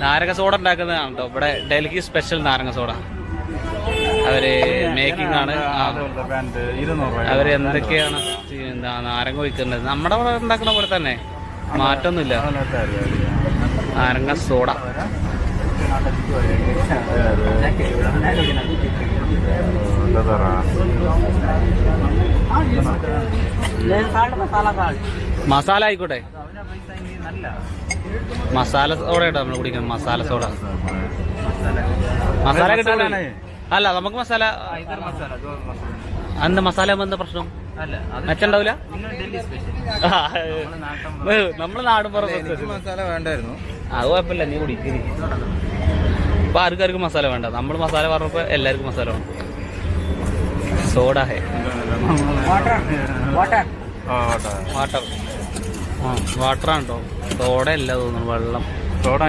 നാരങ്ങ സോഡ ഉണ്ടാക്കുന്നതാണ് കേട്ടോ ഇവിടെ ഡൽഹി സ്പെഷ്യൽ നാരങ്ങ സോഡ. അവര് മേക്കിംഗ് ആണ്. അവര് എന്തൊക്കെയാണ് എന്താ നാരങ്ങ ഒഴിക്കുന്നത് നമ്മുടെ അവിടെ ഉണ്ടാക്കുന്ന പോലെ തന്നെ, മാറ്റൊന്നുമില്ല. നാരങ്ങ സോഡ മസാല ആയിക്കോട്ടെ. മസാല സോഡ കേട്ടോ നമ്മൾ കുടിക്കുന്നത്. മസാല സോഡ മസാല കിട്ടും. അല്ല നമുക്ക് മസാല അന്ന് മസാല എന്താ പ്രശ്നം? മെച്ചുണ്ടാവില്ല. നമ്മള് നാടും മസാല വേണ്ടായിരുന്നു. അത് കുഴപ്പമില്ല, നീ കുടിക്കുന്നു. ഇപ്പൊ ആർക്കാർക്കും മസാല വേണ്ട. നമ്മൾ മസാല പറഞ്ഞപ്പോ എല്ലാവർക്കും മസാല വേണം. സോഡ ഹേ വാട്ടർ വാട്ടറാണ് കേട്ടോ. സോഡ അല്ല തോന്നുന്നു, വെള്ളം. സോഡ